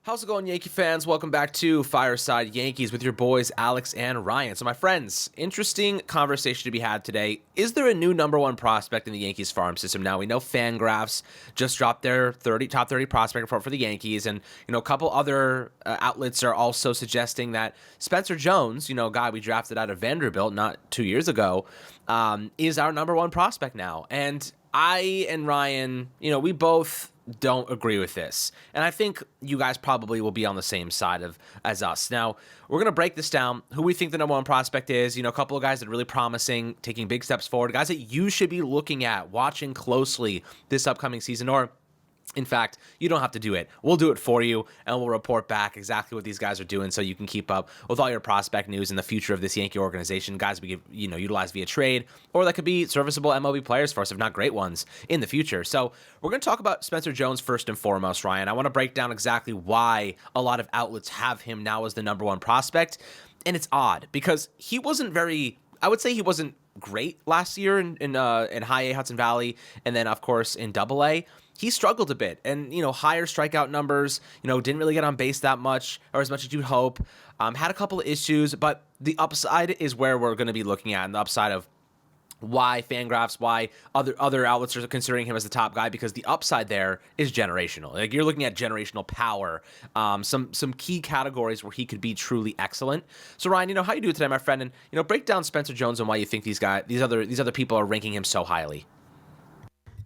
How's it going, Yankee fans? Welcome back to Fireside Yankees with your boys, Alex and Ryan. So, my friends, interesting conversation to be had today. Is there a new number one prospect in the Yankees farm system? Now, we know Fangraphs just dropped their top 30 prospect report for the Yankees, and, a couple other outlets are also suggesting that Spencer Jones, a guy we drafted out of Vanderbilt not 2 years ago, is our number one prospect now. And I and Ryan, we both don't agree with this. And I think you guys probably will be on the same side as us. Now, we're going to break this down, who we think the number one prospect is, a couple of guys that are really promising, taking big steps forward, guys that you should be looking at, watching closely this upcoming season, or in fact, you don't have to do it. We'll do it for you, and we'll report back exactly what these guys are doing so you can keep up with all your prospect news and the future of this Yankee organization. Guys we utilize via trade, or that could be serviceable MLB players for us, if not great ones, in the future. So we're going to talk about Spencer Jones first and foremost, Ryan. I want to break down exactly why a lot of outlets have him now as the number one prospect. And it's odd, because he wasn't great last year in High A, Hudson Valley, and then, of course, in Double A. He struggled a bit, and, higher strikeout numbers, didn't really get on base that much, or as much as you'd hope, had a couple of issues, but the upside is where we're going to be looking at, and the upside of why Fangraphs, why other outlets are considering him as the top guy, because the upside there is generational. Like, you're looking at generational power, some key categories where he could be truly excellent. So Ryan, how you do it today, my friend, and break down Spencer Jones and why you think these other people are ranking him so highly.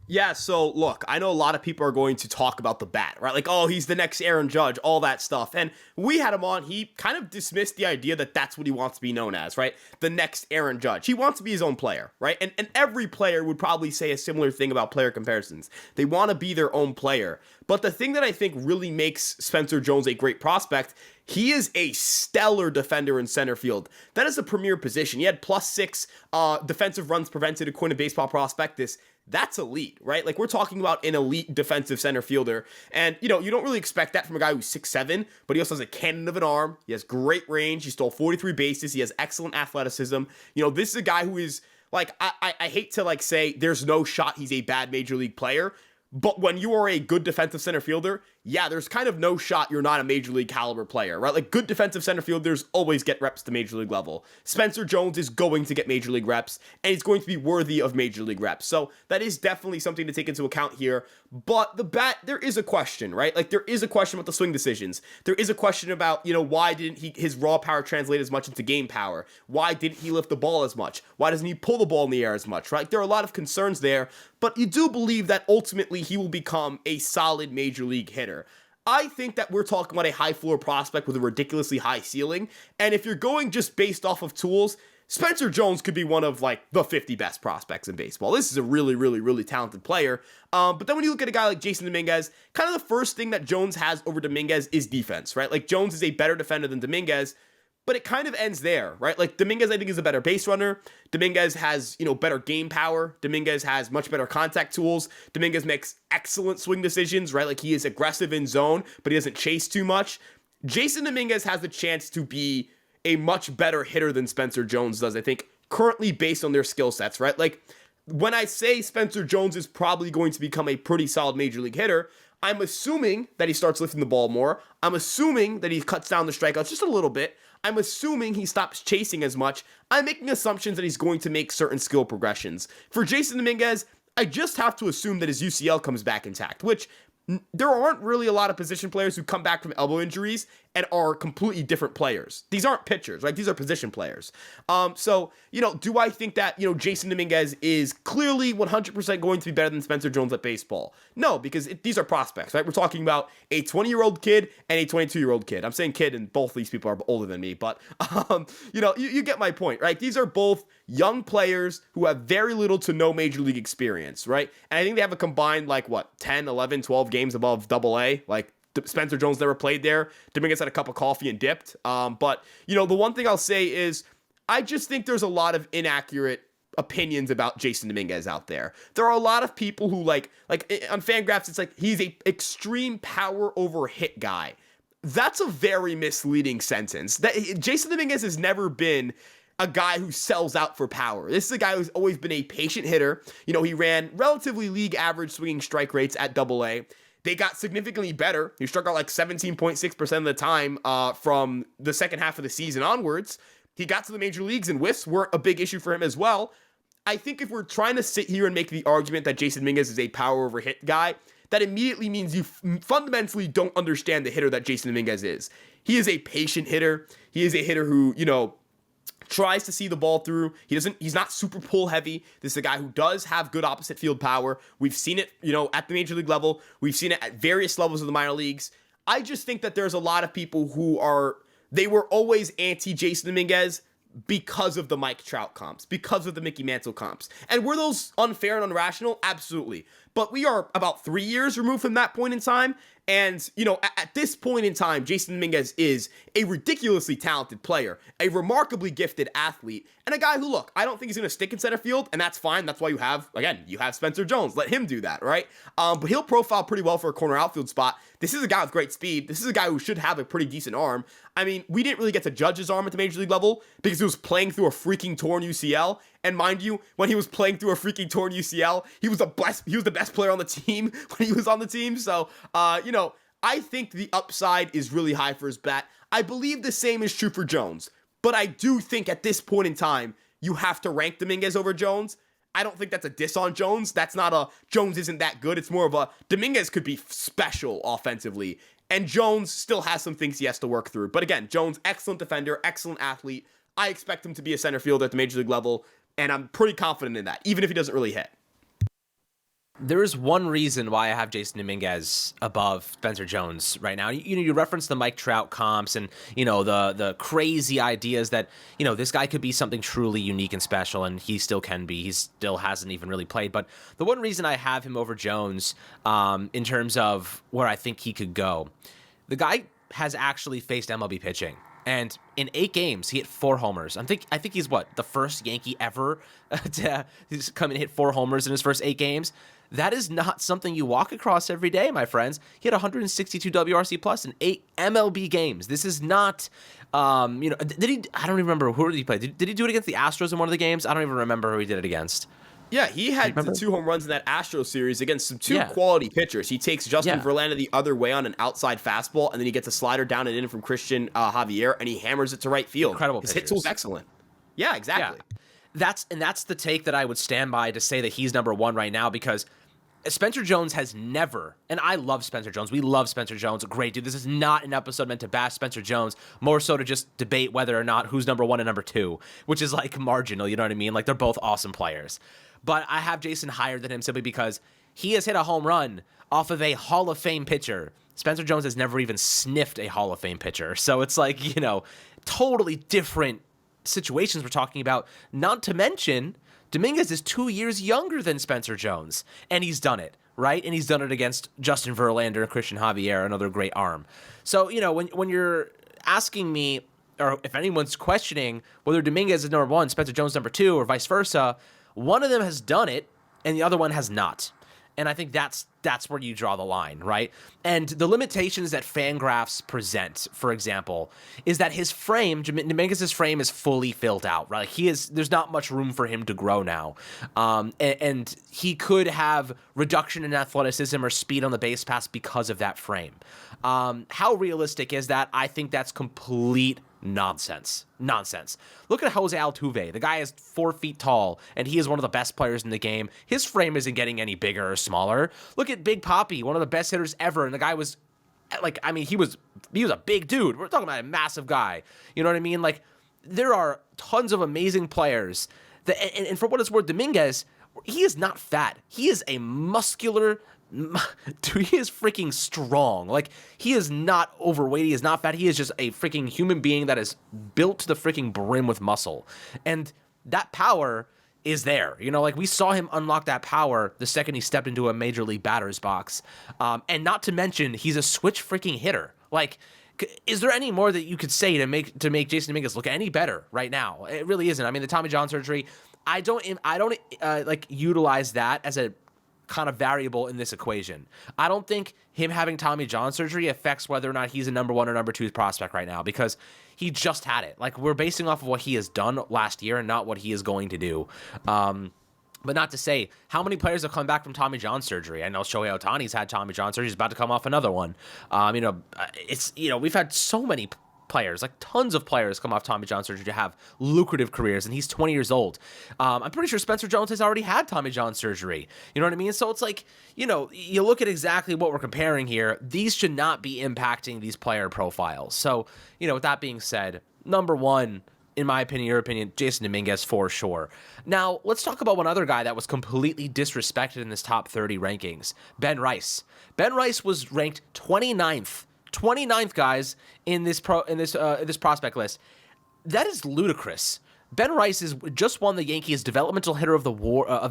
Yeah, so look, I know a lot of people are going to talk about the bat, right? Like, oh, he's the next Aaron Judge, all that stuff. And we had him on, he kind of dismissed the idea that that's what he wants to be known as, right? The next Aaron Judge. He wants to be his own player, right? And every player would probably say a similar thing about player comparisons. They want to be their own player. But the thing that I think really makes Spencer Jones a great prospect, he is a stellar defender in center field. That is a premier position. He had +6 defensive runs prevented according to Baseball Prospectus. That's elite, right? Like, we're talking about an elite defensive center fielder. And, you don't really expect that from a guy who's 6'7", but he also has a cannon of an arm. He has great range. He stole 43 bases. He has excellent athleticism. This is a guy who is, like, I hate to, say there's no shot he's a bad major league player, but when you are a good defensive center fielder, yeah, there's kind of no shot you're not a major league caliber player, right? Like, good defensive center fielders always get reps to major league level. Spencer Jones is going to get major league reps, and he's going to be worthy of major league reps. So that is definitely something to take into account here. But the bat, there is a question, right? Like, there is a question about the swing decisions. There is a question about, why didn't his raw power translate as much into game power? Why didn't he lift the ball as much? Why doesn't he pull the ball in the air as much, right? There are a lot of concerns there, but you do believe that ultimately he will become a solid major league hitter. I think that we're talking about a high floor prospect with a ridiculously high ceiling. And if you're going just based off of tools, Spencer Jones could be one of the 50 best prospects in baseball. This is a really, really, really talented player. But then when you look at a guy like Jason Dominguez, kind of the first thing that Jones has over Dominguez is defense, right? Like, Jones is a better defender than Dominguez, but it kind of ends there, right? Like, Dominguez, I think, is a better base runner. Dominguez has, better game power. Dominguez has much better contact tools. Dominguez makes excellent swing decisions, right? Like, he is aggressive in zone, but he doesn't chase too much. Jason Dominguez has the chance to be a much better hitter than Spencer Jones does, I think, currently based on their skill sets, right? Like, when I say Spencer Jones is probably going to become a pretty solid major league hitter, I'm assuming that he starts lifting the ball more. I'm assuming that he cuts down the strikeouts just a little bit. I'm assuming he stops chasing as much. I'm making assumptions that he's going to make certain skill progressions. For Jason Dominguez, I just have to assume that his UCL comes back intact, which there aren't really a lot of position players who come back from elbow injuries and are completely different players. These aren't pitchers, right? These are position players. So, do I think that, Jason Dominguez is clearly 100% going to be better than Spencer Jones at baseball? No, because these are prospects, right? We're talking about a 20-year-old kid and a 22-year-old kid. I'm saying kid, and both of these people are older than me, but, you get my point, right? These are both young players who have very little to no major league experience, right? And I think they have a combined, 10, 11, 12 games above Double A, Spencer Jones never played there. Dominguez had a cup of coffee and dipped. But, the one thing I'll say is I just think there's a lot of inaccurate opinions about Jason Dominguez out there. There are a lot of people who on Fangraphs, it's like he's a extreme power over hit guy. That's a very misleading sentence. Jason Dominguez has never been a guy who sells out for power. This is a guy who's always been a patient hitter. He ran relatively league average swinging strike rates at Double A. They got significantly better. He struck out like 17.6% of the time from the second half of the season onwards. He got to the major leagues, and whiffs were a big issue for him as well. I think if we're trying to sit here and make the argument that Jason Dominguez is a power over hit guy, that immediately means you fundamentally don't understand the hitter that Jason Dominguez is. He is a patient hitter. He is a hitter who, tries to see the ball through. He's not super pull heavy. This is a guy who does have good opposite field power. We've seen it, at the major league level. We've seen it at various levels of the minor leagues. I just think that there's a lot of people they were always anti Jason Dominguez because of the Mike Trout comps, because of the Mickey Mantle comps. And were those unfair and irrational? Absolutely. But we are about 3 years removed from that point in time. And, at this point in time, Jason Dominguez is a ridiculously talented player, a remarkably gifted athlete, and a guy who, look, I don't think he's going to stick in center field, and that's fine. That's why you have Spencer Jones. Let him do that, right? But he'll profile pretty well for a corner outfield spot. This is a guy with great speed. This is a guy who should have a pretty decent arm. I mean, we didn't really get to judge his arm at the major league level because he was playing through a freaking torn UCL. And mind you, when he was playing through a freaking torn UCL, he was the best player on the team when he was on the team. So, I think the upside is really high for his bat. I believe the same is true for Jones. But I do think at this point in time, you have to rank Dominguez over Jones. I don't think that's a diss on Jones. That's not a Jones isn't that good. It's more of a Dominguez could be special offensively. And Jones still has some things he has to work through. But again, Jones, excellent defender, excellent athlete. I expect him to be a center fielder at the major league level. And I'm pretty confident in that, even if he doesn't really hit. There is one reason why I have Jason Dominguez above Spencer Jones right now. You referenced the Mike Trout comps and, the crazy ideas that, this guy could be something truly unique and special, and he still can be. He still hasn't even really played. But the one reason I have him over Jones in terms of where I think he could go, the guy has actually faced MLB pitching. And in 8 games, he hit 4 homers. I think he's the first Yankee ever to come and hit 4 homers in his first 8 games. That is not something you walk across every day, my friends. He had 162 WRC plus in 8 MLB games. This is not, did he? I don't even remember who did he play. Did he do it against the Astros in one of the games? I don't even remember who he did it against. Yeah, he had the 2 home runs in that Astros series against some 2 quality pitchers. He takes Justin Verlander the other way on an outside fastball, and then he gets a slider down and in from Christian Javier, and he hammers it to right field. Incredible His pitchers. hit tool is excellent. Yeah, exactly. Yeah. That's the take that I would stand by to say that he's number 1 right now, because Spencer Jones has never, and I love Spencer Jones. We love Spencer Jones. Great dude. This is not an episode meant to bash Spencer Jones, more so to just debate whether or not who's number 1 and number 2, which is marginal, you know what I mean? They're both awesome players. But I have Jason higher than him simply because he has hit a home run off of a Hall of Fame pitcher. Spencer Jones has never even sniffed a Hall of Fame pitcher. So it's totally different situations we're talking about. Not to mention, Dominguez is 2 years younger than Spencer Jones, and he's done it, right? And he's done it against Justin Verlander and Christian Javier, another great arm. So, when you're asking me, or if anyone's questioning whether Dominguez is number 1, Spencer Jones number 2, or vice versa, one of them has done it, and the other one has not. And I think that's where you draw the line, right? And the limitations that Fangraphs present, for example, is that his frame, Dominguez's frame, is fully filled out, right? There's not much room for him to grow now. And he could have reduction in athleticism or speed on the base pass because of that frame. How realistic is that? I think that's complete nonsense. Look at Jose Altuve. The guy is 4 feet tall, and he is one of the best players in the game. His frame isn't getting any bigger or smaller. Look at Big Papi, one of the best hitters ever, and the guy was he was a big dude. We're talking about a massive guy. You know what I mean? There are tons of amazing players that, and for what it's worth, Dominguez, he is not fat. He is a muscular dude. He is freaking strong. He is not overweight. He is not fat. He is just a freaking human being that is built to the freaking brim with muscle. And that power is there. We saw him unlock that power the second he stepped into a major league batter's box. And not to mention, he's a switch freaking hitter. Is there any more that you could say to make Jason Dominguez look any better right now? It really isn't. I mean, the Tommy John surgery, I don't utilize that as a kind of variable in this equation. I don't think him having Tommy John surgery affects whether or not he's a number 1 or number 2 prospect right now, because he just had it. We're basing off of what he has done last year and not what he is going to do. But not to say, how many players have come back from Tommy John surgery? I know Shohei Ohtani's had Tommy John surgery. He's about to come off another one. We've had so many players, like tons of players come off Tommy John surgery to have lucrative careers, and he's 20 years old. I'm pretty sure Spencer Jones has already had Tommy John surgery. You know what I mean? So it's like, you look at exactly what we're comparing here. These should not be impacting these player profiles. So, with that being said, number one, in my opinion, your opinion, Jason Dominguez for sure. Now, let's talk about one other guy that was completely disrespected in this top 30 rankings, Ben Rice. Ben Rice was ranked 29th, guys, in this prospect list. That is ludicrous. Ben Rice just won the Yankees Developmental Hitter of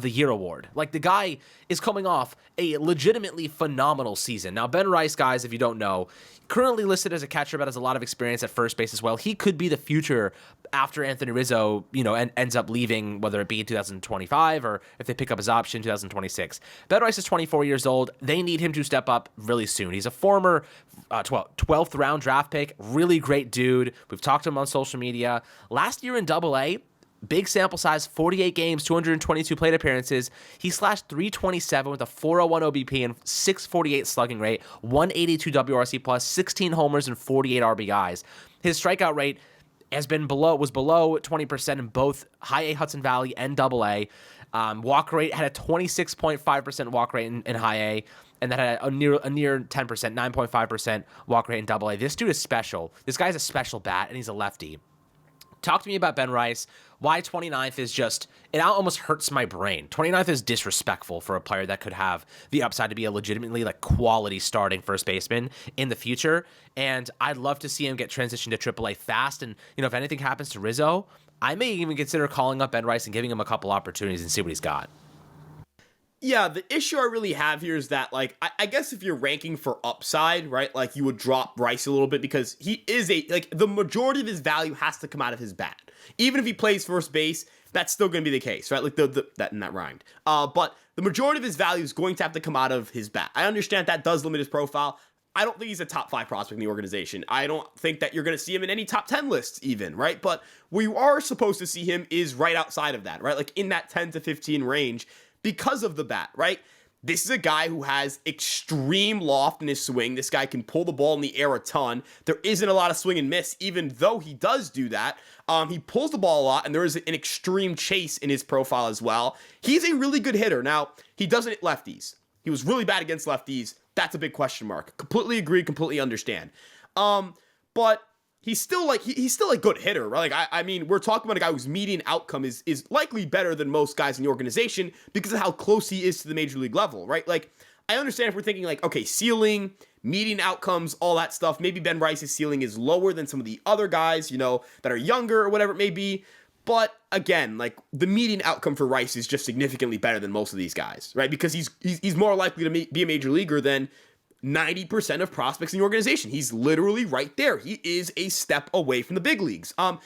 the Year award. Like, the guy is coming off a legitimately phenomenal season. Now, Ben Rice, guys, if you don't know, currently listed as a catcher, but has a lot of experience at first base as well. He could be the future after Anthony Rizzo, ends up leaving, whether it be in 2025 or if they pick up his option in 2026. Ben Rice is 24 years old. They need him to step up really soon. He's a former 12th round draft pick. Really great dude. We've talked to him on social media. Last year in Double-A, big sample size, 48 games, 222 plate appearances. He slashed .327 with a 401 OBP and 648 slugging rate, 182 WRC plus, 16 homers and 48 RBIs. His strikeout rate was below 20% in both high A Hudson Valley and Double-A. Walk rate had a 26.5% walk rate in high A, and that had a near 10%, 9.5% walk rate in Double-A. This dude is special. This guy's a special bat, and he's a lefty. Talk to me about Ben Rice. Why 29th is it almost hurts my brain. 29th is disrespectful for a player that could have the upside to be a legitimately quality starting first baseman in the future. And I'd love to see him get transitioned to AAA fast. And, if anything happens to Rizzo, I may even consider calling up Ben Rice and giving him a couple opportunities and see what he's got. Yeah, the issue I really have here is that, I guess if you're ranking for upside, right, you would drop Rice a little bit because he is the majority of his value has to come out of his bat. Even if he plays first base, that's still going to be the case, right? That rhymed. But the majority of his value is going to have to come out of his bat. I understand that does limit his profile. I don't think he's a top 5 prospect in the organization. I don't think that you're going to see him in any top 10 lists even, right? But where you are supposed to see him is right outside of that, right? In that 10 to 15 range, because of the bat, right? This is a guy who has extreme loft in his swing. This guy can pull the ball in the air a ton. There isn't a lot of swing and miss, even though he does do that. He pulls the ball a lot, and there is an extreme chase in his profile as well. He's a really good hitter. Now, he doesn't hit lefties. He was really bad against lefties. That's a big question mark. Completely agree, completely understand. But he's still a good hitter, right? We're talking about a guy whose median outcome is likely better than most guys in the organization because of how close he is to the major league level, right? I understand if we're thinking okay, ceiling, median outcomes, all that stuff. Maybe Ben Rice's ceiling is lower than some of the other guys, that are younger or whatever it may be. But again, the median outcome for Rice is just significantly better than most of these guys, right? Because he's more likely to be a major leaguer than 90% of prospects in the organization. He's literally right there. He is a step away from the big leagues. I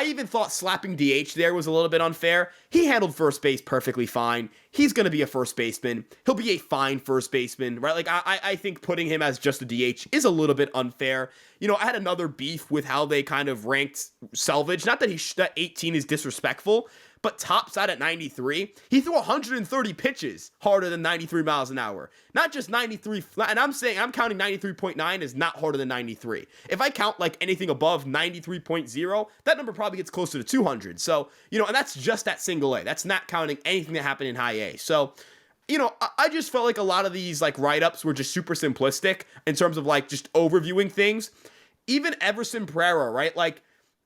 even thought slapping DH there was a little bit unfair. He handled first base perfectly fine. He's going to be a first baseman. He'll be a fine first baseman, right? I think putting him as just a DH is a little bit unfair. I had another beef with how they kind of ranked Selvage. Not that that 18 is disrespectful, but tops out at 93. He threw 130 pitches harder than 93 miles an hour. Not just 93, and I'm counting 93.9 as not harder than 93. If I count anything above 93.0, that number probably gets closer to 200. So, and that's just at single A. That's not counting anything that happened in high A. So, I just felt like a lot of these write-ups were just super simplistic in terms of just overviewing things. Even Everson Pereira, right?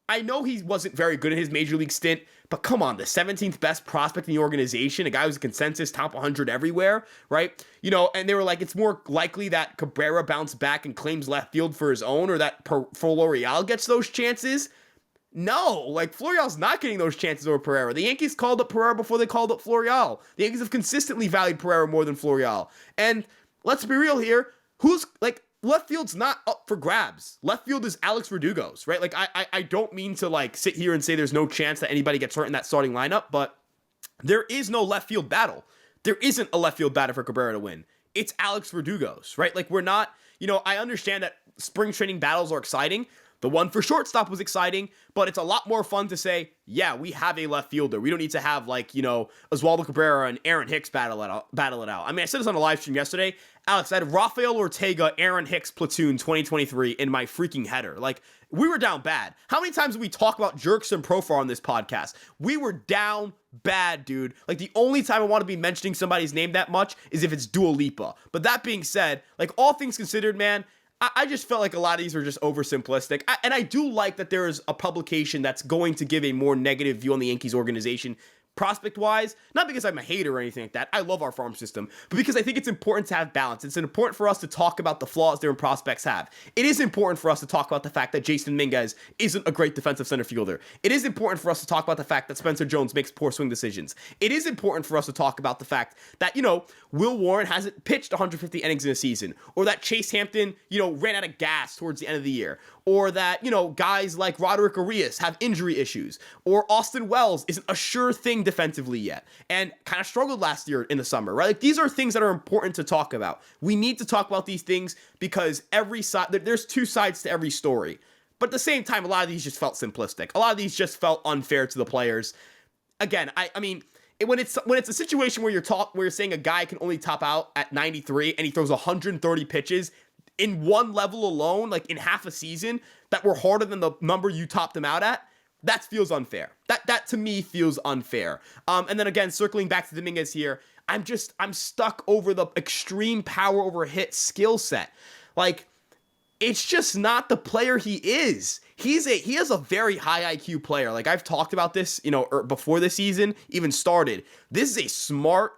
I know he wasn't very good in his major league stint, but come on, the 17th best prospect in the organization, a guy who's a consensus top 100 everywhere, right? And they were it's more likely that Cabrera bounced back and claims left field for his own, or that Florial gets those chances. No, Florial's not getting those chances over Pereira. The Yankees called up Pereira before they called up Florial. The Yankees have consistently valued Pereira more than Florial. And let's be real here, left field's not up for grabs. Left field is Alex Verdugo's, right? I don't mean to sit here and say there's no chance that anybody gets hurt in that starting lineup, but there is no left field battle. There isn't a left field battle for Cabrera to win. It's Alex Verdugo's, right? We're not, I understand that spring training battles are exciting, The one for shortstop was exciting, but it's a lot more fun to say, yeah, we have a left fielder. We don't need to have Oswaldo Cabrera and Aaron Hicks battle it out. I mean, I said this on a live stream yesterday. Alex, I had Rafael Ortega, Aaron Hicks platoon 2023 in my freaking header. Like, we were down bad. How many times did we talk about Jerks and Profar on this podcast? We were down bad, dude. Like, the only time I want to be mentioning somebody's name that much is if it's Dua Lipa. But that being said, like, all things considered, man, I just felt like a lot of these were just oversimplistic. And I do like that there is a publication that's going to give a more negative view on the Yankees organization prospect-wise, not because I'm a hater or anything like that. I love our farm system, but because I think it's important to have balance. It's important for us to talk about the flaws their prospects have. It is important for us to talk about the fact that Jason Dominguez isn't a great defensive center fielder. It is important for us to talk about the fact that Spencer Jones makes poor swing decisions. It is important for us to talk about the fact that, Will Warren hasn't pitched 150 innings in a season, or that Chase Hampton, ran out of gas towards the end of the year, or that, guys like Roderick Arias have injury issues, or Austin Wells isn't a sure thing defensively yet, and kind of struggled last year in the summer, right? Like, these are things that are important to talk about. We need to talk about these things because every side, there's two sides to every story. But at the same time, a lot of these just felt simplistic. A lot of these just felt unfair to the players. Again, I mean, when it's a situation where you're saying a guy can only top out at 93 and he throws 130 pitches in one level alone, like in half a season, that were harder than the number you topped him out at, that feels unfair. That to me feels unfair. And then again, circling back to Dominguez here, I'm stuck over the extreme power over hit skill set. Like, it's just not the player he is. He has a very high IQ player. Like, I've talked about this, before the season even started. This is a smart,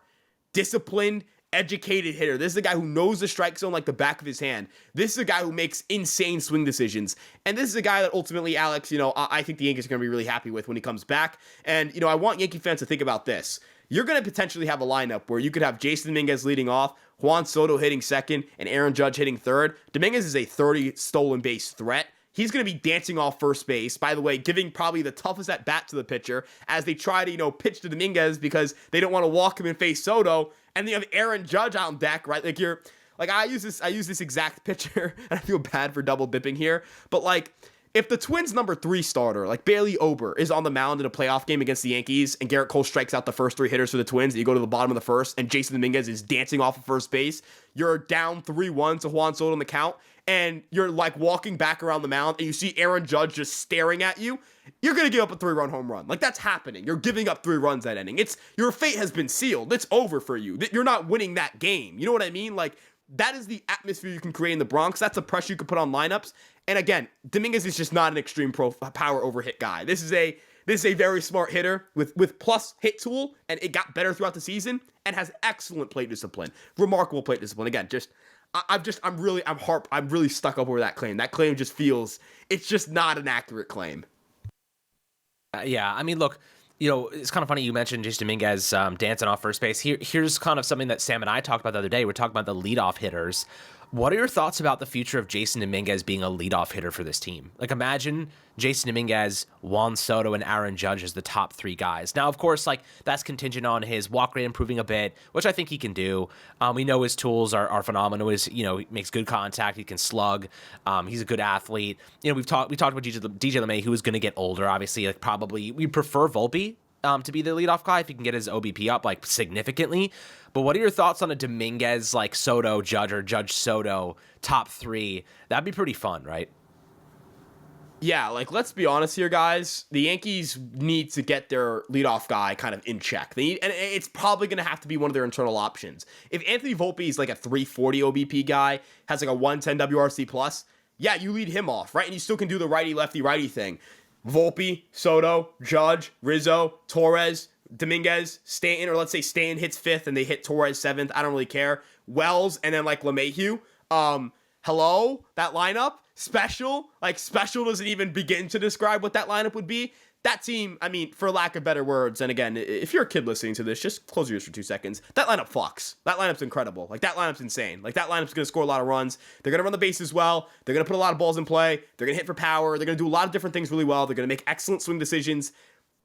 disciplined, educated hitter. This is a guy who knows the strike zone like the back of his hand. This is a guy who makes insane swing decisions. And this is a guy that ultimately, Alex, I think the Yankees are going to be really happy with when he comes back. And, I want Yankee fans to think about this. You're going to potentially have a lineup where you could have Jason Dominguez leading off, Juan Soto hitting second, and Aaron Judge hitting third. Dominguez is a 30 stolen base threat. He's going to be dancing off first base, by the way, giving probably the toughest at bat to the pitcher as they try to, pitch to Dominguez because they don't want to walk him and face Soto. And then you have Aaron Judge on deck, right? I use this exact picture, and I feel bad for double dipping here, but if the Twins' number 3 starter, like Bailey Ober, is on the mound in a playoff game against the Yankees, and Garrett Cole strikes out the first 3 hitters for the Twins, and you go to the bottom of the first, and Jason Dominguez is dancing off of first base, you're down 3-1 to Juan Soto on the count, and you're walking back around the mound, and you see Aaron Judge just staring at you, you're going to give up a 3-run home run. That's happening. You're giving up 3 runs that inning. Your fate has been sealed. It's over for you. You're not winning that game. You know what I mean? That is the atmosphere you can create in the Bronx. That's the pressure you can put on lineups. And again, Dominguez is just not an extreme power over hit guy. This is a very smart hitter with plus hit tool, and it got better throughout the season and has excellent plate discipline, remarkable plate discipline. Again, I'm really stuck up over that claim. That claim just feels, it's just not an accurate claim. Yeah, I mean, look, it's kind of funny you mentioned Jason Dominguez dancing off first base. Here's kind of something that Sam and I talked about the other day. We're talking about the leadoff hitters. What are your thoughts about the future of Jason Dominguez being a leadoff hitter for this team? Imagine Jason Dominguez, Juan Soto, and Aaron Judge as the top 3 guys. Now, of course, that's contingent on his walk rate improving a bit, which I think he can do. We know his tools are phenomenal. He makes good contact. He can slug. He's a good athlete. We talked about DJ LeMay, who is going to get older. Obviously, probably we prefer Volpe to be the leadoff guy if he can get his OBP up significantly. But what are your thoughts on a Dominguez Soto Judge or Judge Soto top 3? That'd be pretty fun, right? Yeah, let's be honest here, guys. The Yankees need to get their leadoff guy kind of in check. And it's probably going to have to be one of their internal options. If Anthony Volpe is a 340 OBP guy, has a 110 WRC plus, yeah, you lead him off, right? And you still can do the righty-lefty-righty thing. Volpe, Soto, Judge, Rizzo, Torres, Dominguez, Stanton, or let's say Stanton hits 5th and they hit Torres 7th. I don't really care. Wells, and then LeMahieu. Hello? That lineup? Special? Special doesn't even begin to describe what that lineup would be. That team, I mean, for lack of better words, and again, if you're a kid listening to this, just close your ears for 2 seconds. That lineup fucks. That lineup's incredible. That lineup's insane. That lineup's going to score a lot of runs. They're going to run the bases well. They're going to put a lot of balls in play. They're going to hit for power. They're going to do a lot of different things really well. They're going to make excellent swing decisions.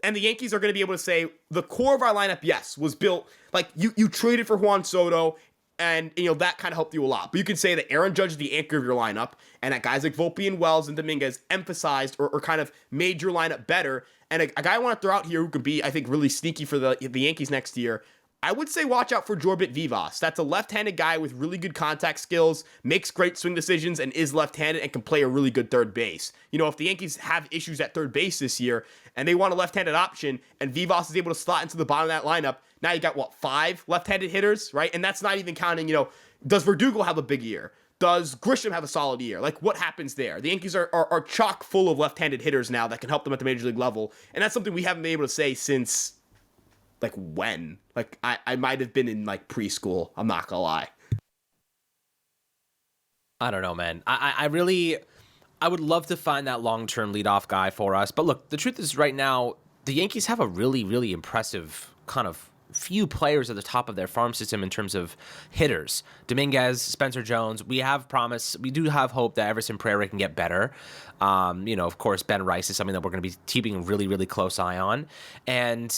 And the Yankees are going to be able to say, the core of our lineup, yes, was built, you traded for Juan Soto, And, that kind of helped you a lot. But you can say that Aaron Judge is the anchor of your lineup, and that guys like Volpe and Wells and Dominguez emphasized or kind of made your lineup better. And a guy I want to throw out here who could be, I think, really sneaky for the Yankees next year, I would say watch out for Jorbit Vivas. That's a left-handed guy with really good contact skills, makes great swing decisions, and is left-handed and can play a really good third base. If the Yankees have issues at third base this year and they want a left-handed option and Vivas is able to slot into the bottom of that lineup, now you got, 5 left-handed hitters, right? And that's not even counting, does Verdugo have a big year? Does Grisham have a solid year? Like, what happens there? The Yankees are chock full of left-handed hitters now that can help them at the major league level, and that's something we haven't been able to say since... when? I might have been in, preschool. I'm not gonna lie. I don't know, man. I would love to find that long-term leadoff guy for us. But look, the truth is right now, the Yankees have a really, really impressive kind of few players at the top of their farm system in terms of hitters. Dominguez, Spencer Jones. We do have hope that Everson Pereira can get better. Of course, Ben Rice is something that we're going to be keeping a really, really close eye on. And,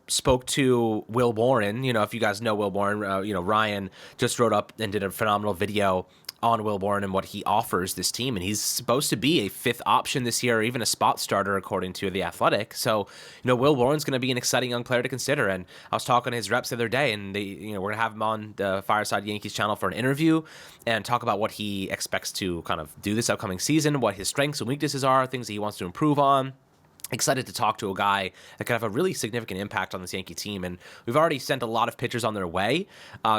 spoke to Will Warren. If you guys know Will Warren, Ryan just wrote up and did a phenomenal video on Will Warren and what he offers this team. And he's supposed to be a 5th option this year, or even a spot starter, according to The Athletic. So, Will Warren's going to be an exciting young player to consider. And I was talking to his reps the other day, and we're going to have him on the Fireside Yankees channel for an interview and talk about what he expects to kind of do this upcoming season, what his strengths and weaknesses are, things that he wants to improve on. Excited to talk to a guy that could have a really significant impact on this Yankee team, and we've already sent a lot of pitchers on their way.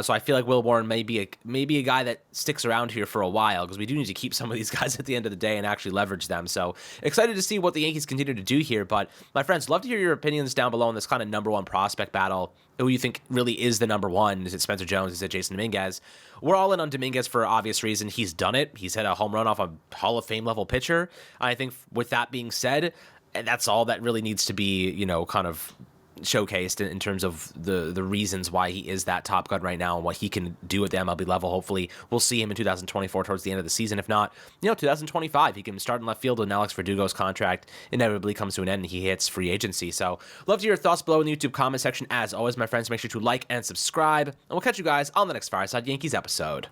So I feel like Will Warren may be a guy that sticks around here for a while, because we do need to keep some of these guys at the end of the day and actually leverage them. So excited to see what the Yankees continue to do here. But my friends, love to hear your opinions down below on this kind of number one prospect battle. Who you think really is the number one? Is it Spencer Jones? Is it Jason Dominguez? We're all in on Dominguez for obvious reason. He's done it. He's hit a home run off a Hall of Fame level pitcher. I think with that being said, and that's all that really needs to be, kind of showcased in terms of the reasons why he is that top gun right now and what he can do at the MLB level. Hopefully, we'll see him in 2024 towards the end of the season. If not, 2025, he can start in left field when Alex Verdugo's contract inevitably comes to an end and he hits free agency. So, love to hear your thoughts below in the YouTube comment section. As always, my friends, make sure to like and subscribe, and we'll catch you guys on the next Fireside Yankees episode.